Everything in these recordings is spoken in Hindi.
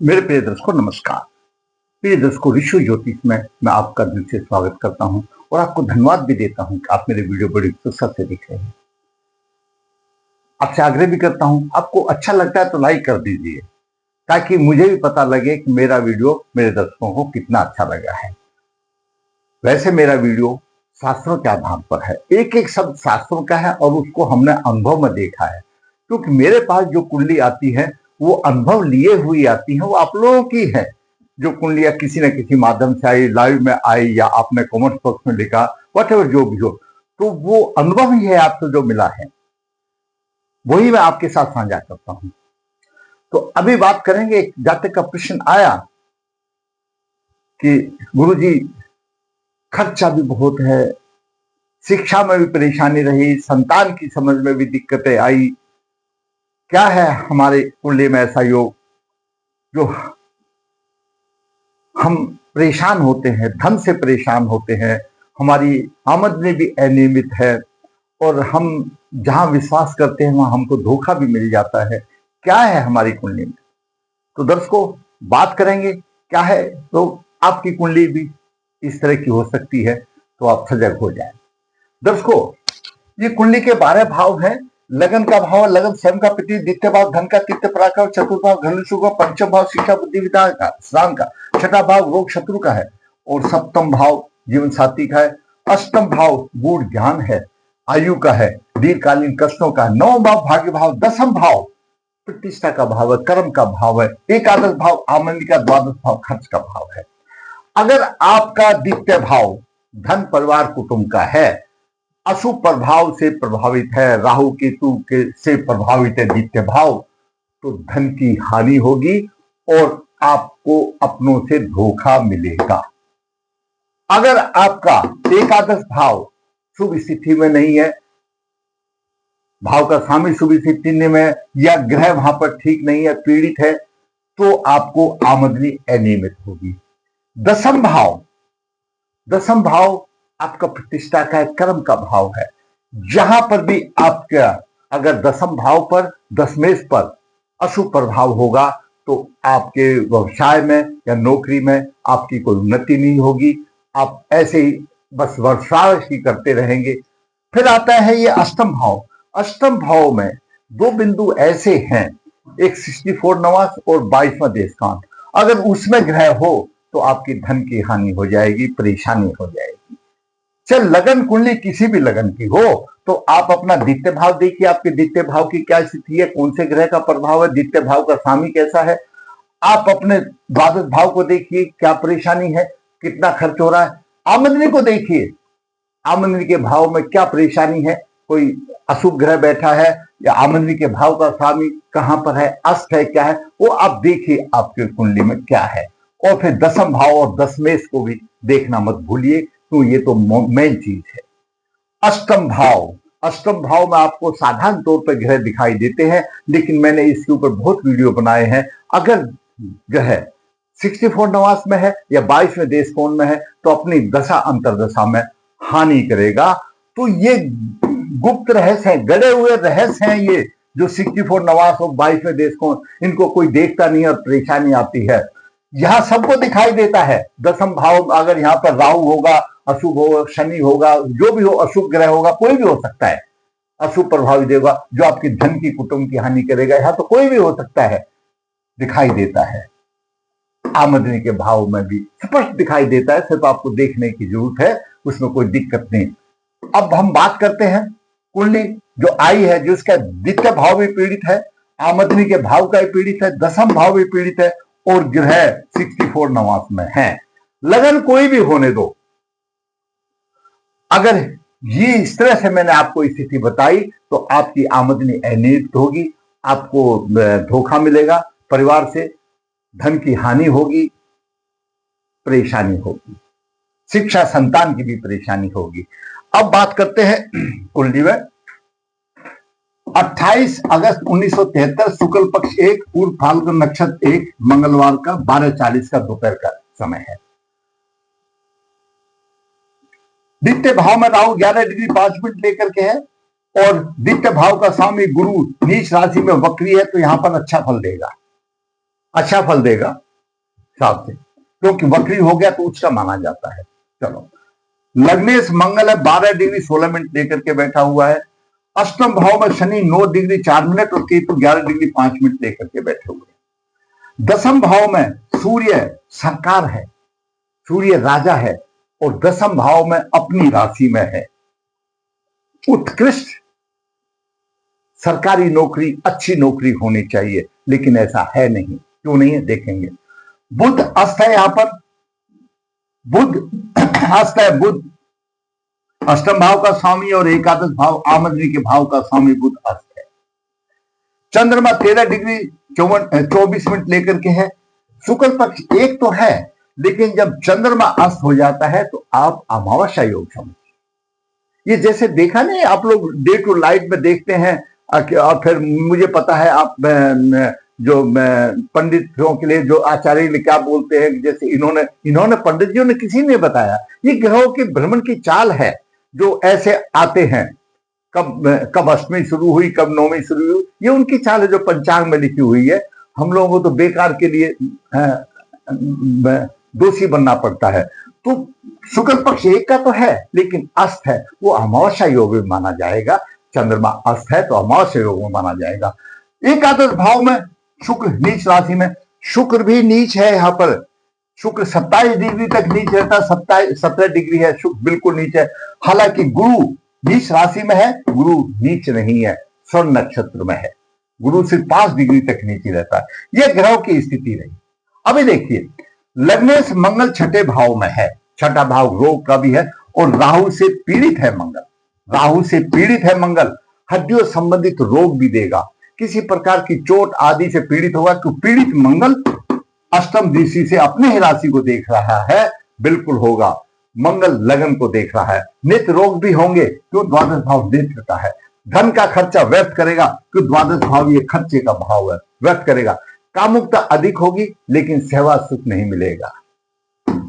मेरे प्रिय दर्शकों नमस्कार। प्रिय दर्शकों, ऋषि ज्योतिष में मैं आपका दिल से स्वागत करता हूं और आपको धन्यवाद भी देता हूं कि आप मेरे वीडियो बड़ी उत्सुकता से देख रहे हैं। आपसे आग्रह भी करता हूं, आपको अच्छा लगता है तो लाइक कर दीजिए ताकि मुझे भी पता लगे कि मेरा वीडियो मेरे दर्शकों को कितना अच्छा लगा है। वैसे मेरा वीडियो शास्त्रों के आधार पर है, एक एक शब्द शास्त्रों का है और उसको हमने अनुभव में देखा है, क्योंकि मेरे पास जो कुंडली आती है वो अनुभव लिए हुई आती है, वो आप लोगों की है। जो कुंडलियां किसी न किसी माध्यम से आई, लाइव में आई या आपने कमेंट बॉक्स में लिखा, वॉटेवर जो भी हो, तो वो अनुभव ही है आपसे जो मिला है, वही मैं आपके साथ साझा करता हूं। तो अभी बात करेंगे, एक जातक का प्रश्न आया कि गुरुजी खर्चा भी बहुत है, शिक्षा में भी परेशानी रही, संतान की समझ में भी दिक्कतें आई, क्या है हमारे कुंडली में ऐसा योग जो हम परेशान होते हैं, धन से परेशान होते हैं, हमारी आमदनी भी अनियमित है और हम जहां विश्वास करते हैं वहां हमको धोखा भी मिल जाता है। क्या है हमारी कुंडली में? तो दर्शकों बात करेंगे क्या है, तो आपकी कुंडली भी इस तरह की हो सकती है, तो आप सजग हो जाएं। दर्शकों, ये कुंडली के 12 भाव हैं। लगन का भाव, लगन स्वयं का प्रति, द्वितीय भाव धन का, तृतीय पराक्रम, चतुर्थ भाव धनुषु का, पंचम भाव शिक्षा बुद्धि विद्या का, श्राम का, छठा भाव रोग शत्रु का है और सप्तम भाव जीवन साथी का है। अष्टम भाव गूढ़ ज्ञान है, आयु का है, दीर्घकालीन कष्टों का। नवम भाव भाग्य भाव, दसम भाव प्रतिष्ठा का भाव है, कर्म का भाव है, एकादश भाव आमदनी का, द्वादश भाव खर्च का भाव है। अगर आपका द्वितीय भाव धन परिवार कुटुंब का है, अशुभ प्रभाव से प्रभावित है, राहु केतु के से प्रभावित है द्वितीय भाव, तो धन की हानि होगी और आपको अपनों से धोखा मिलेगा। अगर आपका एकादश भाव शुभ स्थिति में नहीं है, भाव का स्वामी शुभ स्थिति में या ग्रह वहां पर ठीक नहीं है, पीड़ित है, तो आपको आमदनी अनियमित होगी। दसम भाव आपका प्रतिष्ठा का है, कर्म का भाव है। जहां पर भी आपका अगर दसम भाव पर, दशमेश पर अशुभ प्रभाव होगा तो आपके व्यवसाय में या नौकरी में आपकी कोई उन्नति नहीं होगी, आप ऐसे ही बस वर्षावश ही करते रहेंगे। फिर आता है ये अष्टम भाव। अष्टम भाव में दो बिंदु ऐसे हैं, एक 64 नवास और 22वां देशकांत। अगर उसमें ग्रह हो तो आपकी धन की हानि हो जाएगी, परेशानी हो जाएगी। चल लगन कुंडली किसी भी लगन की हो तो आप अपना द्वितीय भाव देखिए, आपके द्वितीय भाव की क्या स्थिति है, कौन से ग्रह का प्रभाव है, द्वितीय भाव का स्वामी कैसा है। आप अपने द्वादश भाव को देखिए, क्या परेशानी है, कितना खर्च हो रहा है। आमदनी को देखिए, आमदनी के भाव में क्या परेशानी है, कोई अशुभ ग्रह बैठा है या आमदनी के भाव का स्वामी कहां पर है, अस्त है, क्या है, वो आप देखिए आपके कुंडली में क्या है। और फिर दसम भाव और दशमेश को भी देखना मत भूलिए, तो ये तो मेन चीज है। अष्टम भाव में आपको साधारण तौर पर ग्रह दिखाई देते हैं, लेकिन मैंने इसके ऊपर बहुत वीडियो बनाए हैं। अगर ग्रह 64 नवास में है या 22वें देश कोण में है तो अपनी दशा अंतरदशा में हानि करेगा। तो ये गुप्त रहस्य है, गड़े हुए रहस्य हैं ये, जो 64 नवास और 22वें देश कोण, इनको कोई देखता नहीं और परेशानी आती है। यहां सबको दिखाई देता है। दसम भाव अगर यहाँ पर राहु होगा, अशुभ होगा, शनि होगा, जो भी हो, अशुभ ग्रह होगा, कोई भी हो सकता है, अशुभ प्रभावी देगा जो आपकी धन की कुटुंब की हानि करेगा, यहां तो कोई भी हो सकता है, दिखाई देता है। आमदनी के भाव में भी स्पष्ट दिखाई देता है, सिर्फ आपको देखने की जरूरत है, उसमें कोई दिक्कत नहीं। अब हम बात करते हैं कुंडली जो आई है, जिसका द्वितीय भाव भी पीड़ित है, आमदनी के भाव का भी पीड़ित है, दसम भाव भी पीड़ित है और ग्रह 64 नवास में है। लगन कोई भी होने दो, अगर ये इस तरह से मैंने आपको स्थिति बताई तो आपकी आमदनी अनियमित होगी, आपको धोखा मिलेगा, परिवार से धन की हानि होगी, परेशानी होगी, शिक्षा संतान की भी परेशानी होगी। अब बात करते हैं कुंडली में 28 अगस्त 1973 शुक्ल पक्ष 1, पूर्व फाल्गुन नक्षत्र 1, मंगलवार का 12:40 का दोपहर का समय है। द्वितीय भाव में राहु 11 डिग्री 5 मिनट लेकर के है और द्वितीय भाव का स्वामी गुरु नीच राशि में वक्री है, तो यहां पर अच्छा फल देगा। अच्छा फल देगा हिसाब से, क्योंकि वक्री हो गया तो उसका माना जाता है। चलो, लग्नेश मंगल है 12 डिग्री 16 मिनट लेकर के बैठा हुआ है। अष्टम भाव में शनि 9 डिग्री 4 मिनट और केतु 11 डिग्री 5 मिनट लेकर के बैठे हुए हैं। दसम भाव में सूर्य सरकार है, सूर्य राजा है और दसम भाव में अपनी राशि में है। उत्कृष्ट सरकारी नौकरी, अच्छी नौकरी होनी चाहिए, लेकिन ऐसा है नहीं। क्यों नहीं है, देखेंगे। बुध अस्त है यहां पर, बुध अस्त है। बुध अष्टम भाव का स्वामी और एकादश भाव आमदनी के भाव का स्वामी बुध अस्त है। चंद्रमा 13 डिग्री 24 मिनट लेकर के है। शुक्ल पक्ष एक तो है, लेकिन जब चंद्रमा अस्त हो जाता है तो आप अमावस्या योग समझिए। ये जैसे देखा नहीं, आप लोग डे टू लाइट में देखते हैं, और फिर मुझे पता है आप जो पंडितों के लिए जो आचार्य लिए क्या बोलते हैं, जैसे इन्होंने पंडित जी ने किसी ने बताया, ये ग्रहों के भ्रमण की चाल है जो ऐसे आते हैं। कब अष्टमी शुरू हुई, कब नौवीं शुरू हुई, ये उनकी चाल है जो पंचांग में लिखी हुई है। हम लोगों को तो बेकार के लिए दोषी बनना पड़ता है। तो शुक्ल पक्ष एक का तो है, लेकिन अस्त है, वो अमावस्या योग में माना जाएगा। चंद्रमा अस्त है तो अमावस्या योग में माना जाएगा। एकादश भाव में शुक्र नीच राशि में, शुक्र भी नीच है यहां पर। शुक्र 27 डिग्री तक नीच रहता है, 17 डिग्री है, शुक्र बिल्कुल नीच है। हालांकि गुरु नीच राशि में है, गुरु नीच नहीं है, स्वर्ण नक्षत्र में है। गुरु सिर्फ 5 डिग्री तक नीचे रहता है। यह ग्रहों की स्थिति रही। अभी देखिए, लग्नेश मंगल छठे भाव में है, छठा भाव रोग का भी है और राहु से पीड़ित है मंगल। राहु से पीड़ित है मंगल, हड्डियों संबंधित रोग भी देगा, किसी प्रकार की चोट आदि से पीड़ित होगा। क्यों पीड़ित मंगल अष्टम दृष्टि से अपने ही राशि को देख रहा है, बिल्कुल होगा। मंगल लगन को देख रहा है। नित्य रोग भी होंगे, क्यों द्वादश भाव नित्य का है। धन का खर्चा व्यर्थ करेगा, क्यों द्वादश भाव ये खर्चे का भाव है, व्यर्थ करेगा। कामुकता अधिक होगी, लेकिन सहवास सुख नहीं मिलेगा,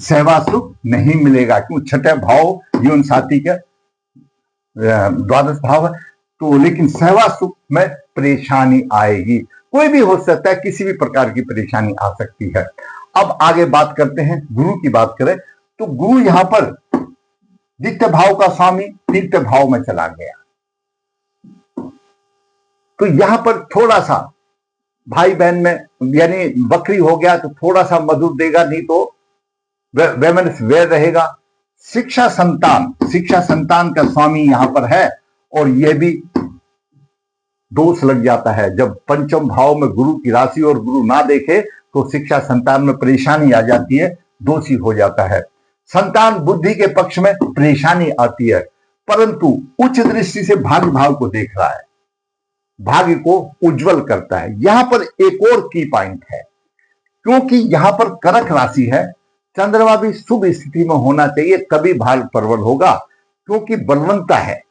सहवास सुख नहीं मिलेगा। क्यों छठे भाव जीवन साथी के द्वादश भाव है, तो लेकिन सहवास सुख में परेशानी आएगी। कोई भी हो सकता है, किसी भी प्रकार की परेशानी आ सकती है। अब आगे बात करते हैं, गुरु की बात करें तो गुरु यहां पर द्वितीय भाव का स्वामी तृतीय भाव में चला गया, तो यहां पर थोड़ा सा भाई बहन में यानी बकरी हो गया तो थोड़ा सा मधुर देगा, नहीं तो वैमनस्य वैर रहेगा। शिक्षा संतान का स्वामी यहां पर है और यह भी दोष लग जाता है। जब पंचम भाव में गुरु की राशि और गुरु ना देखे तो शिक्षा संतान में परेशानी आ जाती है, दोषी हो जाता है। संतान बुद्धि के पक्ष में परेशानी आती है, परंतु उच्च दृष्टि से भाग्य भाव को देख रहा है, भाग्य को उज्जवल करता है। यहां पर एक और की पॉइंट है, क्योंकि यहां पर कर्क राशि है, चंद्रमा भी शुभ स्थिति में होना चाहिए, तभी भाग्य प्रबल होगा, क्योंकि बलवंता है।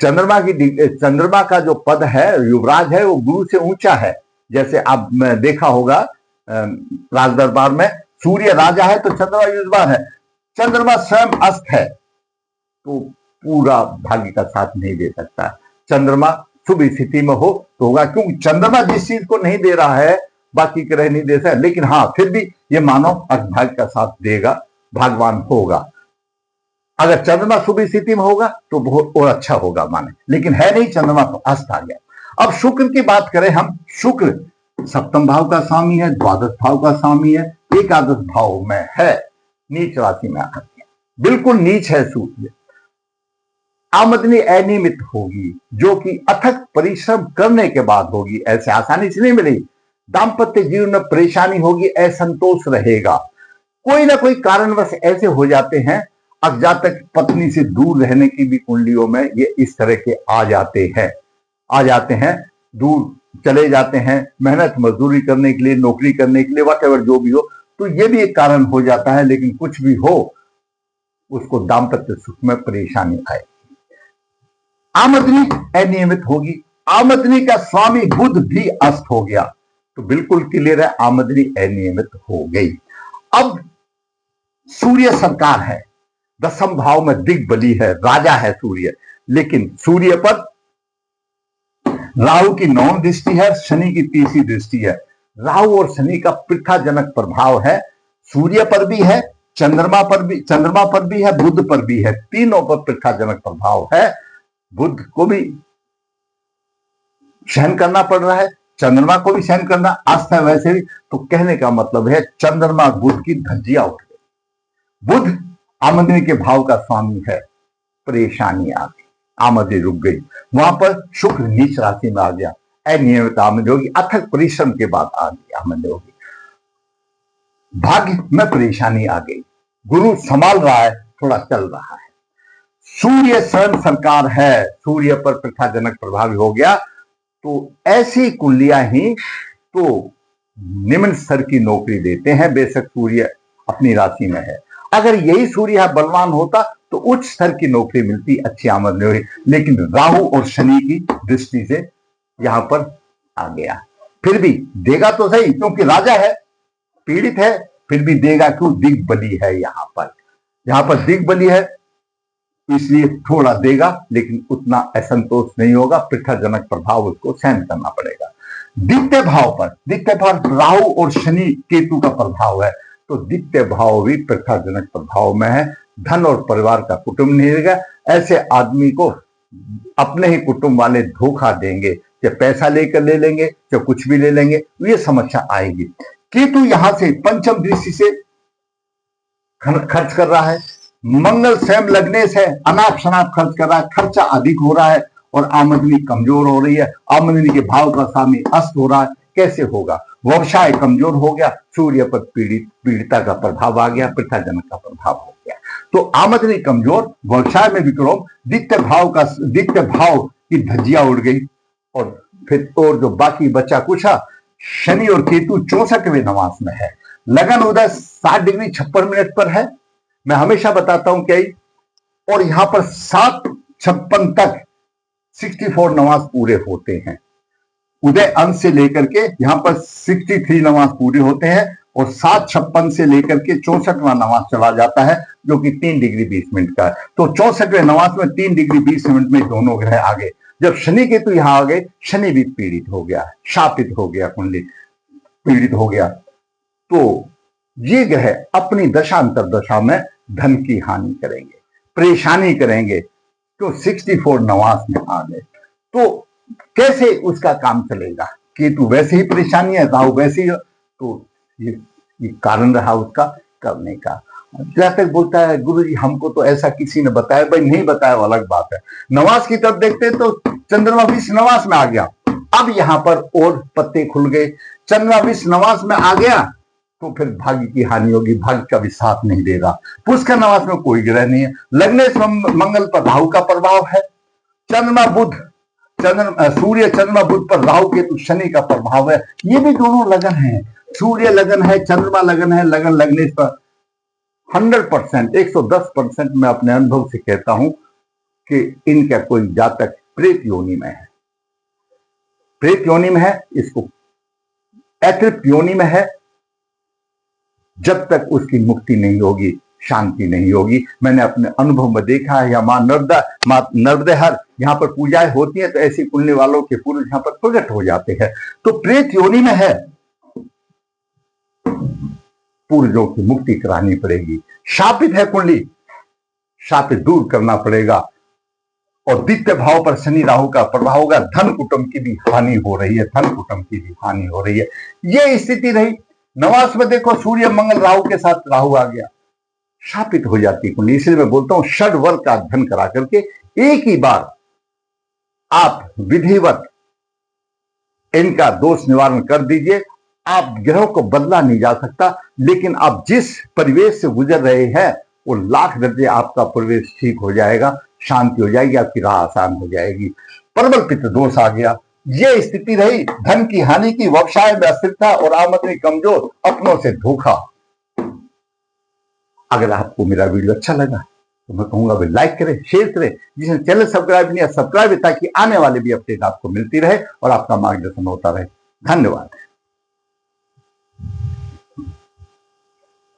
चंद्रमा का जो पद है युवराज है, वो गुरु से ऊंचा है। जैसे आप देखा होगा राज दरबार में सूर्य राजा है तो चंद्रमा युजमान है। चंद्रमा स्वयं अस्त है तो पूरा भाग्य का साथ नहीं दे सकता। चंद्रमा शुभ स्थिति में हो तो होगा, क्योंकि चंद्रमा जिस चीज को नहीं दे रहा है बाकी ग्रह नहीं दे सकता, लेकिन हाँ फिर भी ये मानो भाग्य का साथ देगा, भागवान होगा। अगर चंद्रमा शुभ स्थिति में होगा तो बहुत और अच्छा होगा माने, लेकिन है नहीं, चंद्रमा तो अस्त आ गया। अब शुक्र की बात करें हम, शुक्र सप्तम भाव का स्वामी है, द्वादश भाव का स्वामी है, एकादश भाव में है, नीच राशि में आकर के बिल्कुल नीच है सूर्य। आमदनी अनियमित होगी, जो कि अथक परिश्रम करने के बाद होगी, ऐसे आसानी से नहीं मिलेगी। दाम्पत्य जीवन में परेशानी होगी, असंतोष रहेगा। कोई ना कोई कारणवश ऐसे हो जाते हैं, अज्ञातक पत्नी से दूर रहने की भी कुंडलियों में ये इस तरह के आ जाते हैं, दूर चले जाते हैं मेहनत मजदूरी करने के लिए, नौकरी करने के लिए, व्हाटएवर जो भी हो, तो ये भी एक कारण हो जाता है। लेकिन कुछ भी हो, उसको दाम्पत्य सुख में परेशानी आएगी। आमदनी अनियमित होगी, आमदनी का स्वामी बुध भी अस्त हो गया, तो बिल्कुल क्लियर है, आमदनी अनियमित हो गई। अब सूर्य सरकार है, दसम भाव में दिग्बली है, राजा है सूर्य, लेकिन सूर्य पर राहु की 9वीं दृष्टि है, शनि की 30वीं दृष्टि है। राहु और शनि का पृथाजनक प्रभाव है, सूर्य पर भी है, चंद्रमा पर भी है, बुध पर भी है, तीनों पर पृथाजनक प्रभाव है। बुध को भी सहन करना पड़ रहा है, चंद्रमा को भी सहन करना, आज था वैसे भी। तो कहने का मतलब है चंद्रमा बुध की धज्जियां उठ गई। बुध आमदनी के भाव का स्वामी है, परेशानी आ गई, आमदनी रुक गई। वहां पर शुक्र नीच राशि में आ गया, अनियमित आमदनी होगी, अथक परिश्रम के बाद आमदनी होगी। भाग्य में परेशानी आ गई, गुरु संभाल रहा है, थोड़ा चल रहा है। सूर्य स्वयं सरकार है, सूर्य पर पृथाजनक प्रभावी हो गया। तो ऐसी कुंडलियां ही तो निम्न स्तर की नौकरी देते हैं, बेशक सूर्य अपनी राशि में है। अगर यही सूर्य बलवान होता तो उच्च स्तर की नौकरी मिलती, अच्छी आमदनी हुई। लेकिन राहु और शनि की दृष्टि से यहां पर आ गया। फिर भी देगा तो सही, क्योंकि राजा है, पीड़ित है, फिर भी देगा क्यों? दिग्बली है यहां पर दिग्बली है, इसलिए थोड़ा देगा, लेकिन उतना असंतोष नहीं होगा, पृथाजनक प्रभाव उसको सहन करना पड़ेगा। द्वितीय भाव राहु और शनि केतु का प्रभाव है, तो द्वितीय भाव भी पृथाजनक प्रभाव में है। धन और परिवार का कुटुंब नहीं रहेगा। ऐसे आदमी को अपने ही कुटुंब वाले धोखा देंगे, चाहे पैसा लेकर ले लेंगे, चाहे कुछ भी ले लेंगे, ये समस्या आएगी। केतु यहां से पंचम दृष्टि से खर्च कर रहा है, मंगल स्वयं लग्नेश है, अनाप शनाप खर्च कर रहा है, खर्चा अधिक हो रहा है और आमदनी कमजोर हो रही है। आमदनी के भाव का स्वामी अस्त हो रहा है, कैसे होगा? व्यवसाय कमजोर हो गया, सूर्य पर पीड़िता का प्रभाव आ गया, पृथाजनक का प्रभाव हो गया। तो आमदनी कमजोर, व्यवसाय में विक्रम, द्वितीय भाव की धज्जियां उड़ गई। और फिर और जो बाकी बचा कुछ, शनि और केतु 64वें नवास में है, लगन उदय 7 डिग्री 56 मिनट पर है। मैं हमेशा बताता हूं क्या, और यहां पर 7:56 तक 64 नमाज पूरे होते हैं। उदय अंश से लेकर के यहां पर 63 नमाज पूरे होते हैं, और 7:56 से लेकर के 64वां नमाज चला जाता है, जो कि 3 डिग्री 20 मिनट का है। तो 64वें नमाज में 3 डिग्री 20 मिनट में दोनों ग्रह आ गए। जब शनि केतु यहां आ गए, शनि भी पीड़ित हो गया, शापित हो गया, कुंडली पीड़ित हो गया। तो ये ग्रह अपनी दशांतर दशा में धन की हानि करेंगे, परेशानी करेंगे। तो 64 नवास में आ गए, तो कैसे उसका काम चलेगा? केतु वैसे ही परेशानी है, राहु वैसे ही, तो ये कारण रहा उसका करने का। जहां तक बोलता है गुरु जी हमको तो ऐसा किसी ने बताया, भाई नहीं बताया वो अलग बात है। नवास की तरफ देखते हैं तो चंद्रमा 20 नवास में आ गया। अब यहां पर और पत्ते खुल गए, चंद्रमा 20 नवास में आ गया, तो फिर भाग्य की हानि होगी, भाग्य का भी साथ नहीं देगा। पुष्कर नवास में कोई ग्रह नहीं है, लग्नेश मंगल पर राहु का प्रभाव है, सूर्य चंद्रमा बुध पर राहु केतु शनि का प्रभाव है। ये भी दोनों लगन है, सूर्य लगन है, चंद्रमा लगन है, लगन लग्नेश पर 100%, 110% मैं अपने अनुभव से कहता हूं कि इनका कोई जातक प्रेत योनि में है, प्रेत योनि में है, इसको अतृप्त योनि में है। जब तक उसकी मुक्ति नहीं होगी, शांति नहीं होगी। मैंने अपने अनुभव में देखा है, या मां नर्मदेहर यहाँ पर पूजाएं होती है, तो ऐसी कुंडली वालों के पुरुष यहाँ पर प्रकट हो जाते हैं। तो प्रेत योनि में है, पूर्वजों की मुक्ति करानी पड़ेगी। शापित है कुंडली, शापित दूर करना पड़ेगा। और द्वितीय भाव पर शनि राहु का प्रभाव होगा, धन कुटुंब की भी हानि हो रही है, धन कुटुंब की भी हानि हो रही है। ये स्थिति रही। नवास में देखो सूर्य मंगल राहु के साथ राहु आ गया, शापित हो जाती कुंडली। इसलिए मैं बोलता हूं षड वर्ग का अध्ययन करा करके एक ही बार आप विधिवत इनका दोष निवारण कर दीजिए। आप ग्रहों को बदला नहीं जा सकता, लेकिन आप जिस परिवेश से गुजर रहे हैं वो लाख दर्जे आपका परिवेश ठीक हो जाएगा, शांति हो जाएगी, आपकी राह आसान हो जाएगी। प्रबल पितृ दोष आ गया, ये स्थिति रही। धन की हानि की, व्यवसाय में अस्थिरता और आमदनी कमजोर, अपनों से धोखा। अगर आपको मेरा वीडियो अच्छा लगा तो मैं कहूंगा भाई लाइक करें, शेयर करें। जिसने चैनल सब्सक्राइब नहीं है, सब्सक्राइब, ताकि आने वाले भी अपडेट आपको मिलती रहे और आपका मार्गदर्शन होता रहे। धन्यवाद।